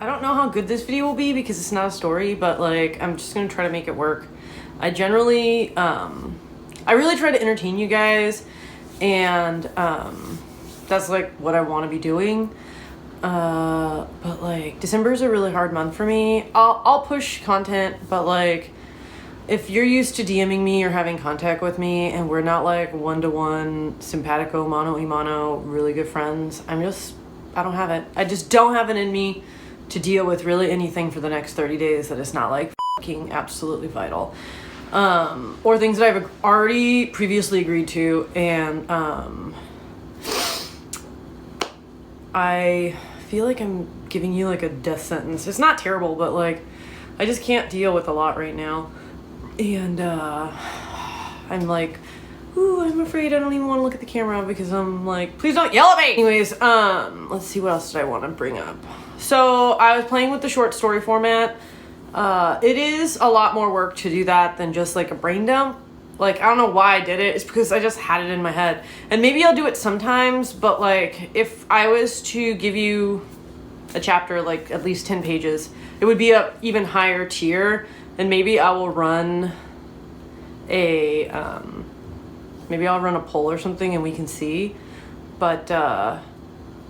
I don't know how good this video will be because it's not a story, but like I'm just gonna try to make it work. I generally, I really try to entertain you guys, and that's like what I want to be doing. But like December is a really hard month for me. I'll push content, but like if you're used to DMing me or having contact with me and we're not like one-to-one, simpatico, mano-y-mano, really good friends, I don't have it. I just don't have it in me to deal with really anything for the next 30 days that is not like fucking absolutely vital. Or things that I've already previously agreed to, and I feel like I'm giving you like a death sentence. It's not terrible, but like I just can't deal with a lot right now. And I'm like, ooh, I'm afraid I don't even want to look at the camera because I'm like, please don't yell at me. Anyways, let's see, what else did I want to bring up? So I was playing with the short story format. It is a lot more work to do that than just like a brain dump. Like, I don't know why I did it. It's because I just had it in my head. And maybe I'll do it sometimes, but like if I was to give you a chapter, like at least 10 pages, it would be a even higher tier. And maybe I will run maybe I'll run a poll or something and we can see. But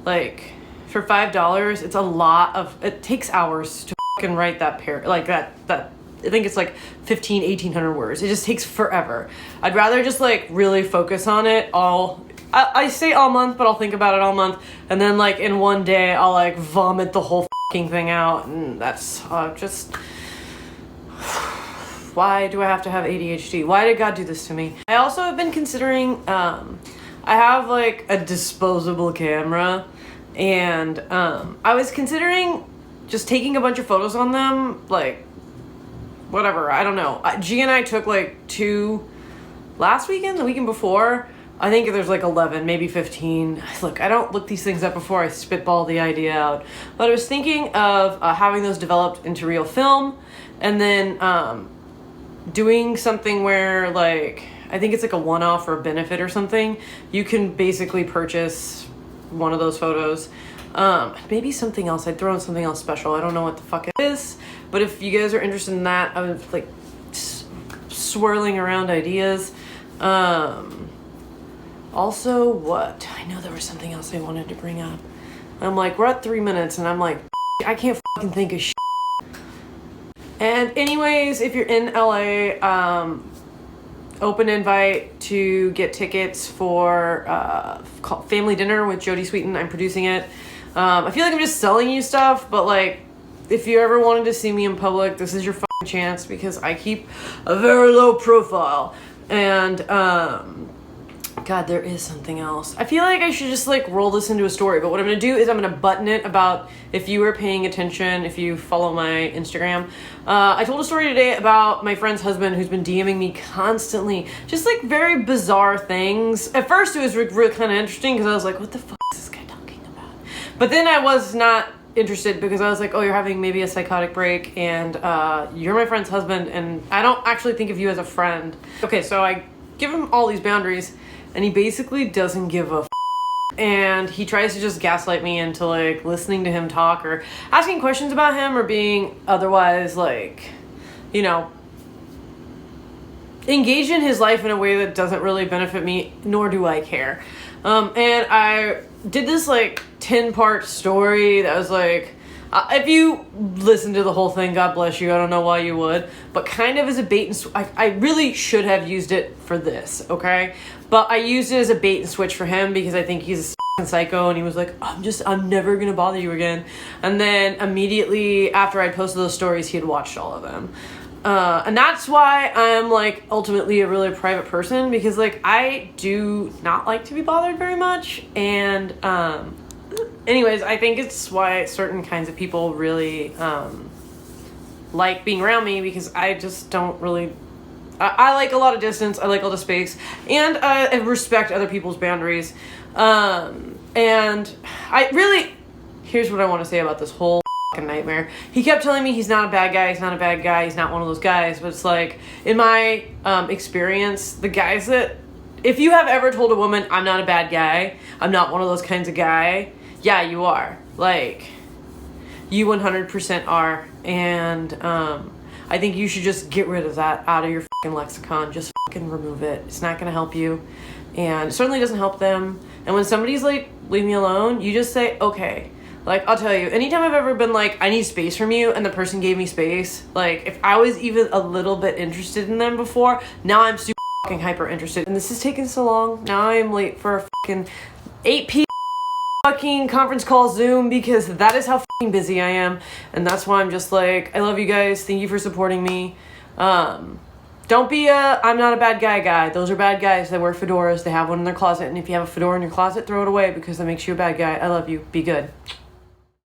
like for $5, it's a lot of, it takes hours to fucking write that like that I think it's like 1,800 words. It just takes forever. I'd rather just like really focus on it I say all month, but I'll think about it all month. And then like in one day, I'll like vomit the whole fucking thing out. And that's just, why do I have to have ADHD? Why did God do this to me? I also have been considering, I have like a disposable camera, and I was considering just taking a bunch of photos on them, like whatever, I don't know. G and I took like 2 last weekend, the weekend before. I think there's like 11, maybe 15. Look, I don't look these things up before I spitball the idea out. But I was thinking of having those developed into real film, and then doing something where like, I think it's like a one-off or a benefit or something. You can basically purchase one of those photos. Maybe something else. I'd throw in something else special. I don't know what the fuck it is. But if you guys are interested in that, I was like swirling around ideas. Also, what? I know there was something else I wanted to bring up. I'm like, we're at 3 minutes, and I'm like, I can't fucking think of shit. And anyways, if you're in LA, open invite to get tickets for Family Dinner with Jodie Sweetin. I'm producing it. I feel like I'm just selling you stuff, but like, if you ever wanted to see me in public, this is your fucking chance, because I keep a very low profile. And God, there is something else. I feel like I should just like roll this into a story, but what I'm gonna do is I'm gonna button it about, if you were paying attention, if you follow my Instagram, I told a story today about my friend's husband who's been DMing me constantly, just like very bizarre things. At first it was really kind of interesting because I was like, what the fuck is this guy talking about? But then I was not interested because I was like, oh, you're having maybe a psychotic break, and you're my friend's husband, and I don't actually think of you as a friend. Okay, so I give him all these boundaries, and he basically doesn't give a and he tries to just gaslight me into like listening to him talk or asking questions about him or being otherwise like, you know, engaged in his life in a way that doesn't really benefit me, nor do I care. And I did this like 10-part story that was like, if you listen to the whole thing, God bless you. I don't know why you would, but kind of as a bait and switch. I really should have used it for this, okay? But I used it as a bait and switch for him because I think he's a psycho, and he was like, I'm never gonna bother you again. And then immediately after I posted those stories, he had watched all of them. And that's why I'm like ultimately a really private person, because like I do not like to be bothered very much. And anyways, I think it's why certain kinds of people really like being around me, because I just don't really, I like a lot of distance, I like all the space, and I respect other people's boundaries. And I really, here's what I want to say about this whole fucking nightmare. He kept telling me he's not a bad guy, he's not a bad guy, he's not one of those guys, but it's like, in my experience, the guys that, if you have ever told a woman, I'm not a bad guy, I'm not one of those kinds of guy, yeah, you are. Like, You 100% are. And I think you should just get rid of that out of your fucking lexicon. Just fucking remove it. It's not gonna help you. And it certainly doesn't help them. And when somebody's like, leave me alone, you just say, okay. Like, I'll tell you, anytime I've ever been like, I need space from you, and the person gave me space, like, if I was even a little bit interested in them before, now I'm super fucking hyper interested. And this has taken so long. Now I am late for a fucking 8 p.m. fucking conference call Zoom, because that is how fucking busy I am. And that's why I'm just like, I love you guys. Thank you for supporting me. Don't be a I'm not a bad guy. Those are bad guys. They wear fedoras. They have one in their closet. And if you have a fedora in your closet, throw it away, because that makes you a bad guy. I love you. Be good.